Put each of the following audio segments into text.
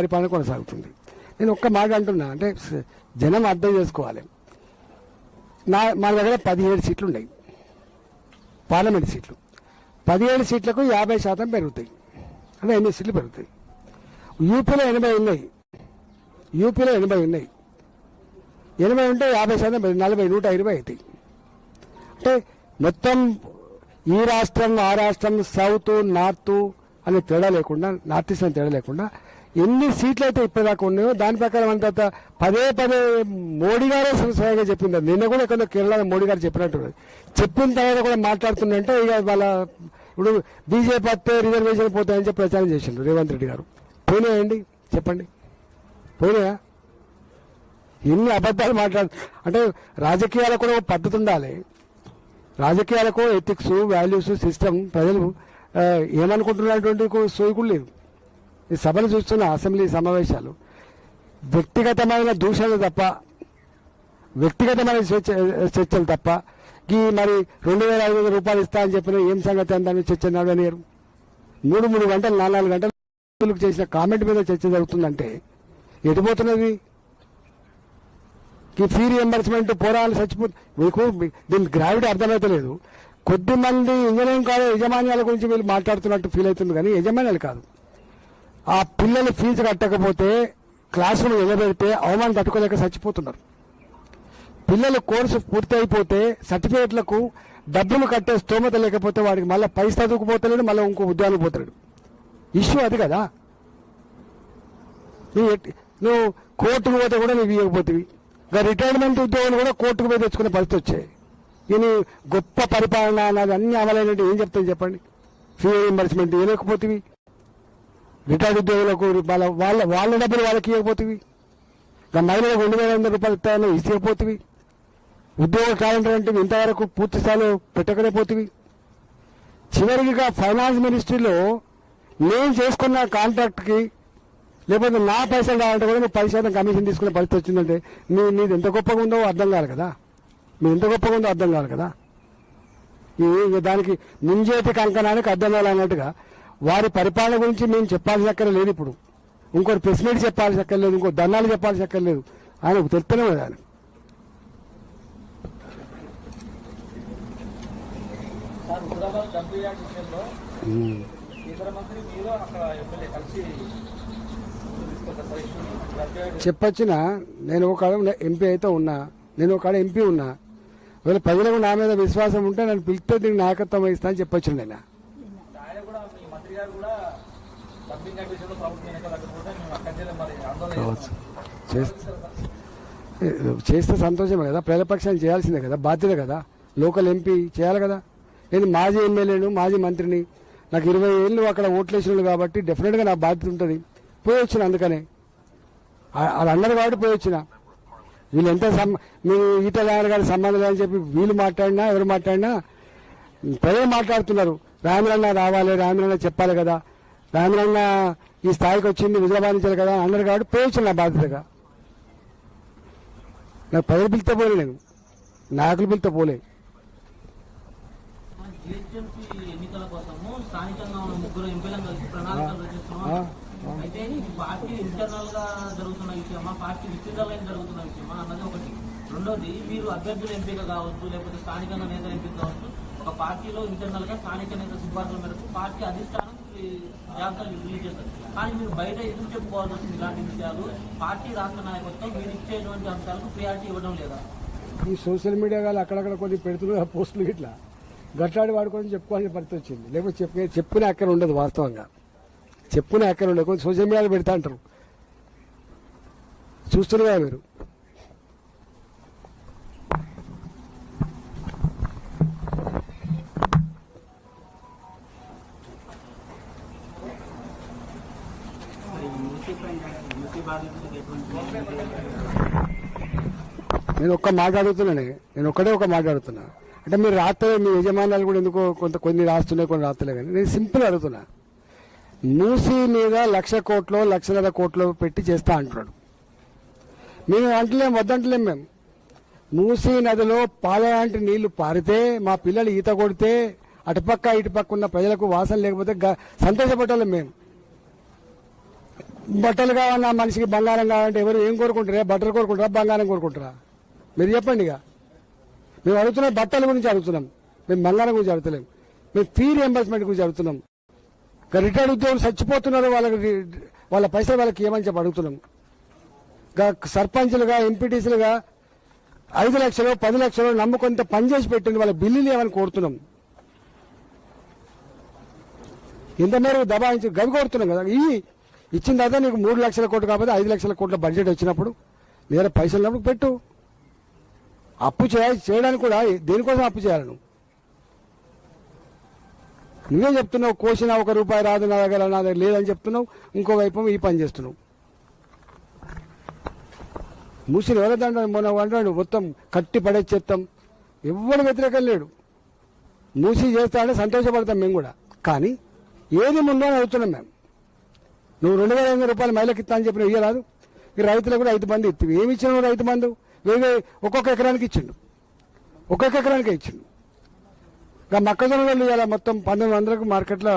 పరిపాలన కొనసాగుతుంది. నేను ఒక్క మాట అంటున్నా, అంటే జనం అర్థం చేసుకోవాలి. మా దగ్గర 17 సీట్లు ఉన్నాయి, పార్లమెంట్ సీట్లు. 17 సీట్లకు 50% పెరుగుతాయి, అంటే 8 సీట్లు పెరుగుతాయి. యూపీలో 80 ఉన్నాయి, 80 ఉంటే 50% 40, 120 అవుతాయి. అంటే మొత్తం ఈ రాష్ట్రం ఆ రాష్ట్రం, సౌత్ నార్త్ అనే తేడా లేకుండా, నార్త్ ఈస్ట్ అనే తేడా లేకుండా ఎన్ని సీట్లు అయితే ఇప్పటిదాకా ఉన్నాయో దాని ప్రకారం అంత పదే మోడీ గారే స్వయంగా చెప్పింది. నిన్న కూడా ఎక్కడో కేరళ మోడీ గారు చెప్పినట్టు చెప్పిన తర్వాత కూడా మాట్లాడుతుందంటే ఇక వాళ్ళ ఇప్పుడు బీజేపీ వస్తే రిజర్వేషన్ పోతాయని చెప్పి ప్రచారం చేసిండ్రు రేవంత్ రెడ్డి గారు. పోయినాయండి చెప్పండి, పోయినాయా? ఎన్ని అబద్ధాలు అంటే రాజకీయాలకు కూడా ఒక పద్ధతి ఉండాలి. రాజకీయాలకు ఎథిక్స్, వాల్యూస్, సిస్టమ్ ప్రజలు ఏమనుకుంటున్నటువంటి సోయకులు లేదు. ఈ సభలు చూస్తున్న అసెంబ్లీ సమావేశాలు వ్యక్తిగతమైన దూషణలు తప్ప, వ్యక్తిగతమైన చర్చలు తప్ప, ఈ మరి 2500 రూపాయలు ఇస్తా అని చెప్పిన ఏం సంగతి అని చర్చ నడవనియరు. 3 గంటలు 4 గంటలు చేసిన కామెంట్ మీద చర్చ జరుగుతుందంటే ఎటుపోతున్నది? ఈ ఫీ రియంబర్స్మెంట్ పోరాలు చచ్చిపోతుంది. మీకు దీని గ్రావిటీ అర్థమవుతలేదు. కొద్దిమంది ఇంజనీరింగ్ కాలేజ్ యజమాన్యాల గురించి వీళ్ళు మాట్లాడుతున్నట్టు ఫీల్ అవుతుంది, కానీ యజమాన్యాలు కాదు. ఆ పిల్లలు ఫీజు కట్టకపోతే క్లాస్ రూమ్ నిలబెడితే అవమానం తట్టుకోలేక చచ్చిపోతున్నారు. పిల్లలు కోర్సు పూర్తి అయిపోతే సర్టిఫికేట్లకు డబ్బులు కట్టే స్తోమత లేకపోతే వాడికి మళ్ళీ పై చదువుకు పోతలేడు, మళ్ళీ ఇంకో ఉద్యోగానికి పోతాడు. ఇష్యూ అది కదా. నువ్వు కోర్టుకు పోతే కూడా నువ్వు ఇవ్వకపోతుంది. ఇంకా రిటైర్మెంట్ ఉద్యోగులు కూడా కోర్టుకు పోయి తెచ్చుకునే పరిస్థితి వచ్చాయి. ఈయన గొప్ప పరిపాలన అన్నది అన్ని అమలైనట్టు ఏం చెప్తాను చెప్పండి? ఫీ రియంబర్స్మెంట్ ఇవ్వలేకపోతుంది, రిటైర్డ్ ఉద్యోగులకు వాళ్ళ డబ్బులు వాళ్ళకి ఇవ్వకపోతుంది, ఇంకా మహిళలకు 2500 రూపాయలు ఇస్తాయని ఇవ్వకపోతుంది, ఉద్యోగ కావాలంటే ఇంతవరకు పూర్తి స్థాయిలో పెట్టకలేకపోతుంది. చివరికి ఫైనాన్స్ మినిస్ట్రీలో నేను చేసుకున్న కాంట్రాక్ట్కి లేకపోతే నా పైసలు రావాలంటే కూడా నువ్వు 10% కమిషన్ తీసుకునే పరిస్థితి వచ్చిందంటే నీది ఎంత గొప్పగా ఉందో అర్థం కాదు కదా. దానికి ముంజేతి కంకణానికి అర్థం కావాలన్నట్టుగా వారి పరిపాలన గురించి మేము చెప్పాల్సిన అక్కర లేదు. ఇప్పుడు ఇంకోటి ప్రెస్ మీట్ చెప్పాల్సి అక్కర్లేదు, ఇంకో ధర్నాలు చెప్పాల్సి అక్కర్లేదు. ఆయన తెలుపుతూనే ఉంది ఆయన. చెప్పొచ్చిన నేను ఒక ఎంపీ అయితే ఉన్నా, నేను ఒక ఎంపీ ఉన్నా. ఒకవేళ ప్రజలకు నా మీద విశ్వాసం ఉంటే నన్ను పిలిస్తే దీనికి నాయకత్వం వహిస్తా అని చెప్పొచ్చిండు ఆయన. చేస్తే సంతోషమే కదా, ప్రజల పక్షాన్ని చేయాల్సిందే కదా, బాధ్యత కదా. లోకల్ ఎంపీ చేయాలి కదా. నేను మాజీ ఎమ్మెల్యేను, మాజీ మంత్రిని, నాకు 20 ఏళ్ళు అక్కడ ఓట్లేసినాడు కాబట్టి డెఫినెట్గా నా బాధ్యత ఉంటుంది. పోయి వచ్చిన, అందుకనే వాళ్ళు అన్నారు కాబట్టి పోయి వచ్చిన. వీళ్ళు ఎంత మీరు ఈటల గారి సంబంధం లేదని చెప్పి వీళ్ళు మాట్లాడినా ఎవరు మాట్లాడినా ప్రజలు మాట్లాడుతున్నారు. రామిరన్న రావాలి, రామిరన్న చెప్పాలి కదా, రామిరన్న ఈ స్థాయికి వచ్చింది విజయవాడించాలి కదా అన్నారు కాబట్టి పోయి వచ్చిన నా బాధ్యతగా. నాకు ప్రజలు పిలితే పోలే, నేను నాయకులు పిలితే పోలే. ఎన్నికల కోసము స్థానికంగా ఉన్న 3 ఎంపీలను కలిసి ప్రణాళికలు రచిస్తున్నాం. అయితే ఇది పార్టీ ఇంటర్నల్ గా జరుగుతున్న విషయమా, పార్టీ విస్తృతంగా జరుగుతున్న విషయమా అన్నది ఒకటి. రెండోది, మీరు అభ్యర్థుల ఎంపిక కావచ్చు, లేకపోతే స్థానికంగా నేతల ఎంపిక కావచ్చు, ఒక పార్టీలో ఇంటర్నల్ గా స్థానిక నేత సిఫార్సుల మేరకు పార్టీ అధిష్టానం జాబితాలు రిలీజ్ చేస్తారు. కానీ మీరు బయట ఎందుకు చెప్పుకోవాల్సి వస్తుంది? ఇలాంటి విషయాలు పార్టీ రాష్ట్ర నాయకత్వం మీరు ఇచ్చేటువంటి అంశాలకు ప్రియారిటీ ఇవ్వడం లేదా? ఈ సోషల్ మీడియా వాళ్ళు అక్కడక్కడ కొన్ని పెడుతున్నారు పోస్టులు, ఇట్లా గట్లాడి వాడుకొని చెప్పుకోవాల్సిన పరిస్థితి వచ్చింది. లేకపోతే చెప్పుకునే అక్కడ ఉండదు, వాస్తవంగా చెప్పుకునే అక్కడ ఉండదు. కొంచెం సోషల్ మీడియాలో పెడతా అంటారు, చూస్తున్నా మీరు. నేను ఒక్క మాట్లాడుతున్నానే, నేను ఒక్కడే ఒక మాట్లాడుతున్నా. అంటే మీరు రాత్రే మీ యజమానాలు కూడా ఎందుకో కొన్ని రాస్తున్నాయి, కొన్ని రాస్తలే. కానీ నేను సింపుల్ అడుగుతున్నా. మూసీ మీద 1,00,000 కోట్లు 1,50,000 కోట్లు పెట్టి చేస్తా అంటున్నాడు. మేము అంటలేం, వద్దంటలేం. మేము మూసీ నదిలో పాలలాంటి నీళ్లు పారితే, మా పిల్లలు ఈత కొడితే అటుపక్క ఇటుపక్క ఉన్న ప్రజలకు వాసన లేకపోతే సంతోషపడ్డాం. మేము బట్టలు కావాలన్నా మనిషికి బంగారం కావాలంటే ఎవరు ఏం కోరుకుంటారా? బట్టలు కోరుకుంటారా, బంగారం కోరుకుంటారా? మీరు చెప్పండి. ఇక మేము అడుగుతున్నాం బట్టల గురించి అడుగుతున్నాం, మేము బంగారం గురించి అడుగుతలేం. మేము ఫీ రియంబర్స్మెంట్ గురించి అడుగుతున్నాం. ఇక రిటైర్డ్ ఉద్యోగులు చచ్చిపోతున్నారు, వాళ్ళ పైసలు వాళ్ళకి ఏమని చెప్పి అడుగుతున్నాం. ఇక సర్పంచ్లుగా ఎంపీటీసీలుగా 5 లక్షలు 10 లక్షలు నమ్ముకొంత పనిచేసి పెట్టింది వాళ్ళ బిల్లులు ఏమని కోరుతున్నాం. ఇంత మేరకు దబాయించి గవి కోరుతున్నాం కదా. ఇచ్చిన తర్వాత నీకు 3 లక్షల కోట్లు కాకపోతే 5 లక్షల కోట్ల బడ్జెట్ వచ్చినప్పుడు నీ దగ్గర పైసలు ఉన్నప్పుడు పెట్టు. అప్పు చేయడానికి కూడా దేనికోసం అప్పు చేయాలి? నువ్వే చెప్తున్నావు కోసిన 1 రూపాయి రాదు నా దగ్గర లేదని చెప్తున్నావు, ఇంకోవైపు ఈ పని చేస్తున్నావు. మూసిని ఎవరిదంటాడు? మొన్న అంటాడు మొత్తం కట్టి పడేచ్చేస్తాం. ఎవరు వ్యతిరేకం లేడు. మూసి చేస్తాడని సంతోషపడతాం మేము కూడా. కానీ ఏది ముందో అని అడుగుతున్నాం మేము. నువ్వు 2,500 రూపాయలు మహిళకి ఇస్తా అని చెప్పిన ఇయ్యరాదు. ఈ రైతులకు కూడా 5 మంది ఇస్తుంది. ఏమి ఇచ్చినావు రైతు మందు? ఒక్కొక్క ఎకరానికి ఇచ్చిండు, ఒక్కొక్క ఎకరానికే ఇచ్చిండు. ఇక మొక్కజొన్నలు ఇలా మొత్తం 1,900కు మార్కెట్లో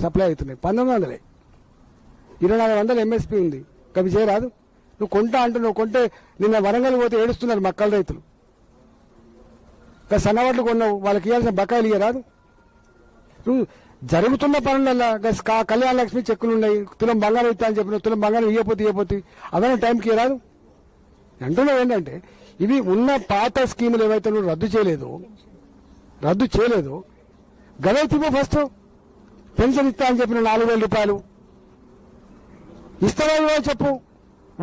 సప్లై అవుతున్నాయి. 1,900 2,400 ఎంఎస్పీ ఉంది. అవి చేయరాదు? నువ్వు కొంటా అంటున్నావు. కొంటే నిన్న వరంగల్ పోతే ఏడుస్తున్నారు మక్కల రైతులు. ఇక సన్నవాట్లు కొన్నావు, వాళ్ళకి ఇవ్వాల్సిన బకాయిలు ఇయ్యరాదు? నువ్వు జరుగుతున్న పనులల్లా కళ్యాణ లక్ష్మి చెక్కులు ఉన్నాయి, తులం బంగారం ఇస్తా అని చెప్పిన తులం బంగారం ఇవ్వపోతే అవన్నీ టైంకి ఇవ్వరాదు అంటున్నావు. ఏంటంటే ఇవి ఉన్న పాత స్కీములు ఏవైతే నువ్వు రద్దు చేయలేదు గదైతే ఫస్ట్ పెన్షన్ ఇస్తా అని చెప్పిన 4,000 రూపాయలు ఇస్తావా ఇవ్వాలి చెప్పు.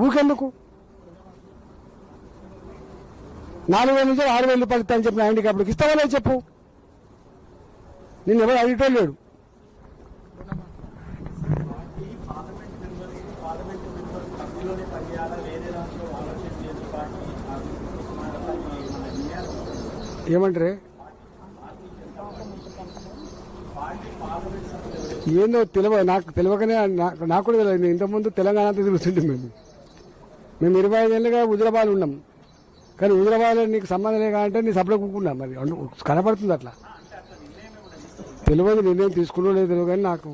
ఊకెందుకు 4,000 నుంచి 6,000 రూపాయలు ఇస్తా అని చెప్పిన హ్యాండిక్యాప్లకు ఇస్తావా చెప్పు. నిన్ను ఎవరు అడిగటం లేడు. ఏమంటారే? ఏందో నాకు తెలియకనే నాకు కూడా తెలియదు. ఇంతకుముందు తెలంగాణ అంతా తిరుగుతుంటే మేము 25 ఏళ్ళుగా హుజరాబాద్ ఉన్నాం. కానీ హుజరాబాద్లో నీకు సంబంధం లేదంటే నీ సభలో కూకున్నాం. మరి కనపడుతుంది అట్లా. తెలియదు, నిర్ణయం తీసుకున్నా లేదు తెలియదు. కానీ నాకు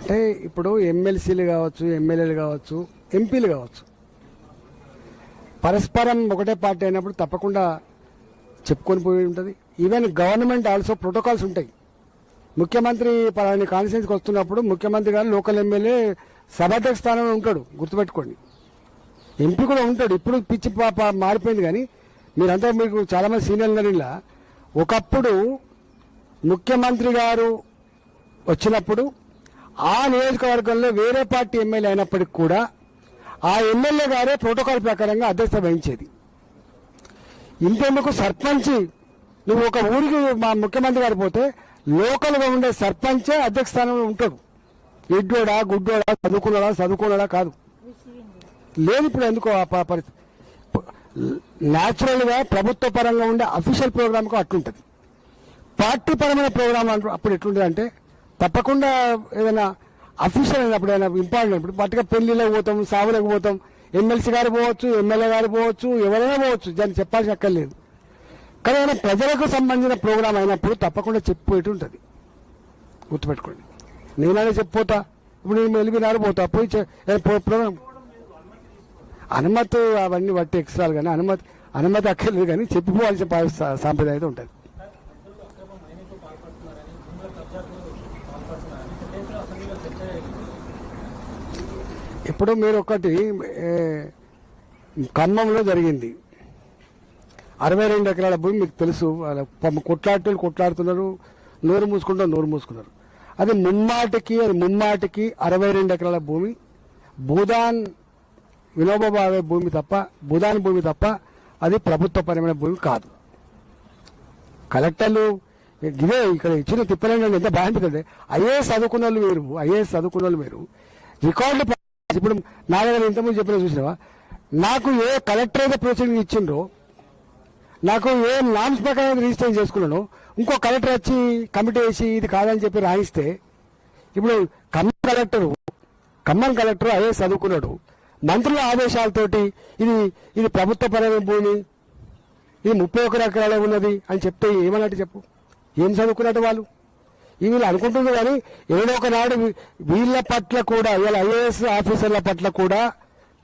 అంటే ఇప్పుడు ఎమ్మెల్సీలు కావచ్చు, ఎమ్మెల్యేలు కావచ్చు, ఎంపీలు కావచ్చు, పరస్పరం ఒకటే పార్టీ అయినప్పుడు తప్పకుండా చెప్పుకొని పోయి ఉంటుంది. ఈవెన్ గవర్నమెంట్ ఆల్సో ప్రోటోకాల్స్ ఉంటాయి. ముఖ్యమంత్రి పలాని కాన్స్టిట్యూన్సీకి వస్తున్నప్పుడు ముఖ్యమంత్రి గారు లోకల్ ఎమ్మెల్యే సభాధ్యక్ష స్థానంలో ఉంటాడు, గుర్తుపెట్టుకోండి. ఎంపీ కూడా ఉంటాడు. ఇప్పుడు పిచ్చి మారిపోయింది. కానీ మీరంతా మీకు చాలా మంది సీనియర్ నడిలా ఒకప్పుడు ముఖ్యమంత్రి గారు వచ్చినప్పుడు ఆ నియోజకవర్గంలో వేరే పార్టీ ఎమ్మెల్యే అయినప్పటికీ కూడా ఆ ఎమ్మెల్యే గారే ప్రోటోకాల్ ప్రకారంగా అధ్యక్షత వహించేది. ఇంతెందుకు సర్పంచ్, నువ్వు ఒక ఊరికి మా ముఖ్యమంత్రి గారు పోతే లోకల్గా ఉండే సర్పంచే అధ్యక్ష స్థానంలో ఉంటాడు. ఎడ్డోడా గుడ్డోడా చదువుకున్నాడా కాదు. లేదు ఇప్పుడు ఎందుకో ఆ పరిస్థితి. న్యాచురల్ గా ప్రభుత్వ పరంగా ఉండే అఫీషియల్ ప్రోగ్రామ్కు అట్లుంటది. పార్టీ పరమైన ప్రోగ్రామ్ అప్పుడు ఎట్లుంటుంది అంటే తప్పకుండా ఏదైనా అఫీషియల్ అయినప్పుడు ఏదైనా ఇంపార్టెంట్ అయినప్పుడు పట్టుగా పెళ్లిలోకి పోతాం, సావులకు పోతాం. ఎమ్మెల్సీ గారు పోవచ్చు, ఎమ్మెల్యే గారు పోవచ్చు, ఎవరైనా పోవచ్చు, దాన్ని చెప్పాల్సి అక్కర్లేదు. కానీ ఏదైనా ప్రజలకు సంబంధించిన ప్రోగ్రాం అయినప్పుడు తప్పకుండా చెప్పేటి ఉంటుంది. గుర్తుపెట్టుకోండి. నేనైనా చెప్పిపోతా. ఇప్పుడు నేను వెళ్ళిపోయినారు పోతా పోయి ప్రోగ్రాం అనుమతి అవన్నీ బట్టి ఎక్స్ట్రాలు. కానీ అనుమతి అక్కర్లేదు. కానీ చెప్పిపోవాల్సిన సాంప్రదాయం అయితే ఉంటుంది. ఇప్పుడు మీరు ఒకటి ఖమ్మంలో జరిగింది 62 ఎకరాల భూమి మీకు తెలుసు. కొట్లాడుతున్నారు, నోరు మూసుకున్నారు. అది ముమ్మాటికి 62 ఎకరాల భూమి భూదాన్ వినోబాబావే భూమి తప్ప, భూదాన్ భూమి తప్ప అది ప్రభుత్వపరమైన భూమి కాదు. కలెక్టర్లు ఇదే ఇక్కడ ఇచ్చిన తిప్పలేండి ఎంత బాగుంటుందంటే ఐఏఎస్ చదువుకున్న వాళ్ళు వేరు రికార్డులు. ఇప్పుడు నా దగ్గర ఇంతకుముందు చెప్పిన చూసినావా, నాకు ఏ కలెక్టర్ అయితే ప్రొసీడింగ్ ఇచ్చిండ్రో, నాకు ఏ నామ్స్ ప్రకారం రిజిస్టర్ చేసుకున్నాను, ఇంకో కలెక్టర్ వచ్చి కమిటీ వేసి ఇది కాదని చెప్పి రాయిస్తే, ఇప్పుడు ఖమ్మం కలెక్టర్ అదే చదువుకున్నాడు. మంత్రుల ఆదేశాలతోటి ఇది ప్రభుత్వ పరమైన భూమి, ఇది 31 ఎకరాలే ఉన్నది అని చెప్తే ఏమన్నట్టు చెప్పు? ఏం చదువుకున్నట్టు వాళ్ళు? వీళ్ళు అనుకుంటుంది. కానీ ఏదో ఒకనాడు వీళ్ళ పట్ల కూడా, వీళ్ళ ఐఏఎస్ ఆఫీసర్ల పట్ల కూడా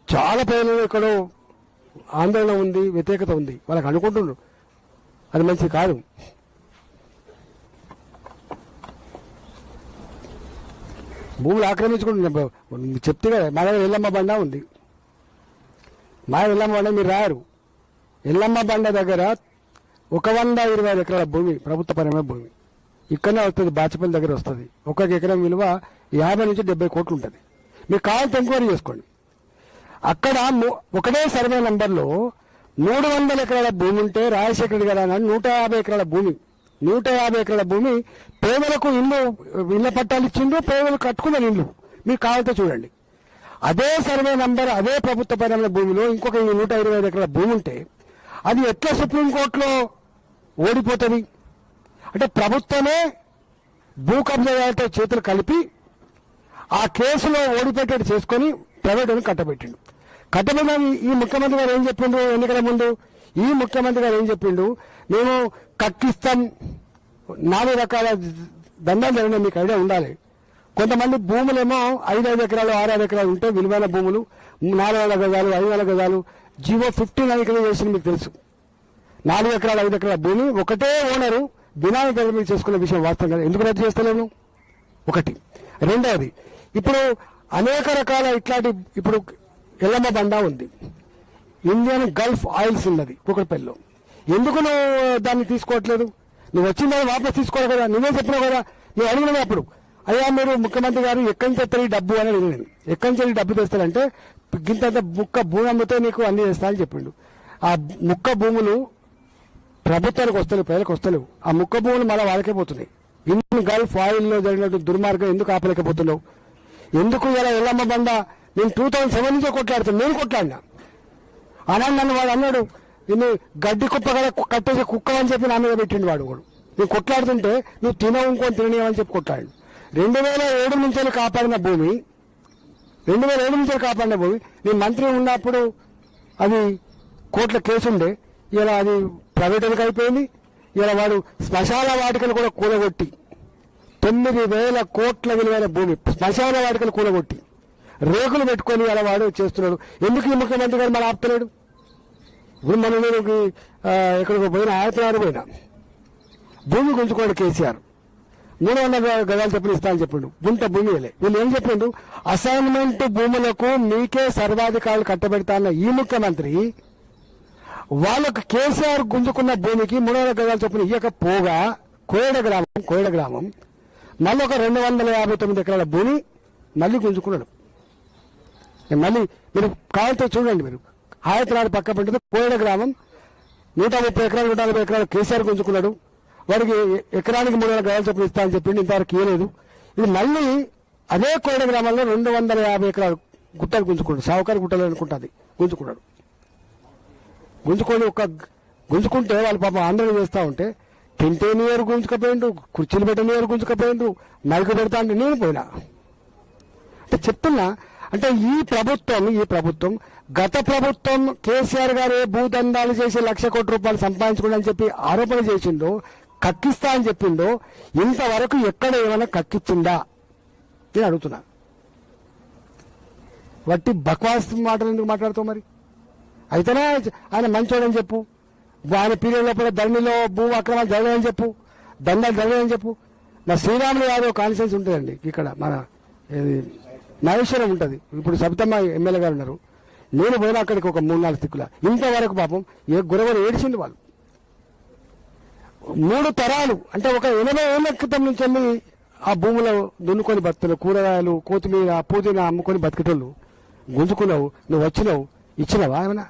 చాలా ప్రజలు ఎక్కడో ఆందోళన ఉంది, వ్యతిరేకత ఉంది. వాళ్ళకి అనుకుంటున్నారు అది మంచిది కాదు. భూములు ఆక్రమించుకుంటున్నా చెప్తే కదా. మా దగ్గర ఎల్లమ్మ బండ ఉంది. మా ఎల్లమ్మ బండ మీరు రారు. ఎల్లమ్మ బండ దగ్గర 125 ఎకరాల భూమి ప్రభుత్వపరమైన భూమి ఇక్కడనే వస్తుంది. బాచపల్లి దగ్గర వస్తుంది. ఒక్కొక్క ఎకరం విలువ 50 నుంచి 70 కోట్లు ఉంటుంది. మీకు కావాలంటే ఎంక్వైరీ చేసుకోండి. అక్కడ ఒకటే సర్వే నంబర్లో 300 ఎకరాల భూమి ఉంటే రాజశేఖర రెడ్డి గారు అన్నాడు 150 ఎకరాల భూమి, 150 ఎకరాల భూమి పేదలకు ఇళ్ల పట్టాలు ఇచ్చిండు, పేదలు కట్టుకున్న ఇల్లు. మీకు కావాలంటే చూడండి. అదే సర్వే నంబర్, అదే ప్రభుత్వపరమైన భూమిలో ఇంకొక 125 ఎకరాల భూమి ఉంటే అది ఎట్లా సుప్రీంకోర్టులో ఓడిపోతుంది? అంటే ప్రభుత్వమే భూ కబ్జాలతో చేతులు కలిపి ఆ కేసులో ఓడిపోయేటట్టు చేసుకొని ప్రైవేటుని కట్టబెట్టిండు. ఈ ముఖ్యమంత్రి గారు ఏం చెప్పిండు ఎన్నికల ముందు? ఈ ముఖ్యమంత్రి గారు ఏం చెప్పిండు? మేము కక్కిస్తాం. 4 రకాల దండాలు జరిగినాయి, మీకు ఐడియా ఉండాలి. కొంతమంది భూములేమో 5 ఎకరాలు 6 ఎకరాలు ఉంటే విలువైన భూములు 400 గజాలు 500 గజాలు జీవో 59 చేసింది మీకు తెలుసు. 4 ఎకరాలు 5 ఎకరాల భూమి ఒకటే ఓనరు బినామీ పేరు మీద చేసుకునే విషయం వాస్తవం కదా. ఎందుకు రద్దు చేస్తలేను? ఒకటి. రెండవది, ఇప్పుడు అనేక రకాల ఇట్లాంటి, ఇప్పుడు ఎల్లమ్మ బండ ఉంది, ఇండియన్ గల్ఫ్ ఆయిల్స్ ఉన్నది కుకట్పల్లిలో. ఎందుకు నువ్వు దాన్ని తీసుకోవట్లేదు? నువ్వు వచ్చిందని వాపస్ తీసుకోవాలి కదా. నువ్వే చెప్పినావు కదా. నువ్వు అడిగినవి అప్పుడు, అయ్యా మీరు ముఖ్యమంత్రి గారు ఎక్కడి నుంచి తెస్తారు ఈ డబ్బు అని అడిగినాను. ఎక్కడి నుంచి ఈ డబ్బు తెస్తారంటే గింతంత ముక్క భూమి అమ్మితే నీకు అన్ని చేస్తా అని చెప్పిండు. ఆ ముక్క భూములు ప్రభుత్వానికి వస్తలేవు, ప్రజలకు వస్తలేవు. ఆ ముక్క భూములు మళ్ళీ వాళ్ళకే పోతున్నాయి. ఇండియన్ గల్ఫ్ ఆయిల్లో జరిగినట్టు దుర్మార్గం ఎందుకు ఆపలేకపోతున్నావు? ఎందుకు ఇలా ఎల్లమ్మ బండ నేను 2007 నుంచే కొట్లాడుతాను. నేను కొట్లాడినా అన్నాడు. నన్ను వాడు అన్నాడు, నిన్ను గడ్డి కుప్ప కదా కట్టేసి కుక్క అని చెప్పి నా మీద పెట్టిండు వాడు. నేను కొట్లాడుతుంటే నువ్వు తినవు ఇంకొని తినని చెప్పి కొట్లాడు. 2007 నుంచి కాపాడిన భూమి, 2007 నుంచి కాపాడిన భూమి. నేను మంత్రి ఉన్నప్పుడు అది కోర్టుల కేసు ఉండే, ఇలా అది ప్రైవేటులకు అయిపోయింది. ఇలా వాడు శ్మశాన వాటికలు కూడా కూలగొట్టి 9,000 కోట్ల విలువైన భూమి శ్మశాన వాటికలు కూలగొట్టి రేకులు పెట్టుకొని ఇలా వాడు చేస్తున్నాడు. ఎందుకు ఈ ముఖ్యమంత్రి గారు మన ఆపుతున్నాడు? ఇప్పుడు మన నేను ఎక్కడికి పోయినా ఆయతనారు పోయినా భూమి గుంజుకోండి కేసీఆర్ 300 గజాలు చెప్పిన ఇస్తా అని చెప్పిండు. గుంట భూమి వీళ్ళు ఏం చెప్పిండు? అసైన్మెంట్ భూములకు మీకే సర్వాధికారులు కట్టబెడతా అన్న ఈ ముఖ్యమంత్రి వాళ్ళకు కేసీఆర్ గుంజుకున్న భూమికి 300 గజాలు చెప్పిన ఇయ్యకపోగా కోయడ గ్రామం మళ్ళీ ఒక 259 ఎకరాల భూమి మళ్ళీ గుంజుకున్నాడు. మళ్ళీ మీరు కావాలంటే చూడండి. మీరు ఆయతనాడు పక్క పెట్టింది కోయడ గ్రామం 130 ఎకరాలు 140 ఎకరాలు కేసీఆర్ గుంజుకున్నాడు. వాడికి ఎకరానికి 300 గజాలు చెప్పిన ఇస్తా అని చెప్పిండు. ఇంతవరకు ఇవ్వలేదు. ఇది మళ్ళీ అదే కోయడ గ్రామంలో 250 ఎకరాలు గుట్టలు గుంజుకున్నాడు. సావుకారి గుట్టలు అనుకుంటుంది గుంజుకున్నాడు. గుంజుకుంటే వాళ్ళు పాపం ఆందోళన చేస్తూ ఉంటే టెంటేనియర్ గుంజుకపోయిండు, కుర్చీలు పెట్టనియర్ గుంజుకపోయిండు, మైకు పెడతా అంటే నేను పోయినా. అంటే చెప్తున్నా, అంటే ఈ ప్రభుత్వం గత ప్రభుత్వం కేసీఆర్ గారు భూదందాలు చేసి 1,00,000 కోట్ల రూపాయలు సంపాదించుకోండి చెప్పి ఆరోపణ చేసిండో, కక్కిస్తా అని చెప్పిండో, ఇంతవరకు ఎక్కడ ఏమైనా కక్కిచ్చిందా నేను అడుగుతున్నా. వట్టి బక్వాస్ మాటలు ఎందుకు మాట్లాడుతావు? మరి అయితేనే ఆయన మంచోడని చెప్పు. ఆయన పీరియడ్ లోపల ధరణిలో భూ అక్రమాలు జరగదని చెప్పు, దందాలు జరగదని చెప్పు. మా శ్రీరాములు యాదవ్ కాన్ఫరెన్స్ ఉంటుందండి ఇక్కడ, మన నాగేశ్వరం ఉంటుంది. ఇప్పుడు సబితమ్మ ఎమ్మెల్యే గారు ఉన్నారు. నేను పోయినా అక్కడికి ఒక 3-4 దిక్కుల. ఇంతవరకు పాపం ఏ గురవరు ఏడిచింది వాళ్ళు. 3 తరాలు అంటే ఒక 80 ఏళ్ల క్రితం నుంచి వెళ్ళి ఆ భూములో దున్నుకొని బతుకులు, కూరగాయలు, కొత్తిమీర, పుదీనా అమ్ముకొని బతికేటోళ్ళు గుంజుకున్నావు. నువ్వు వచ్చినావు, ఇచ్చినావా ఏమైనా?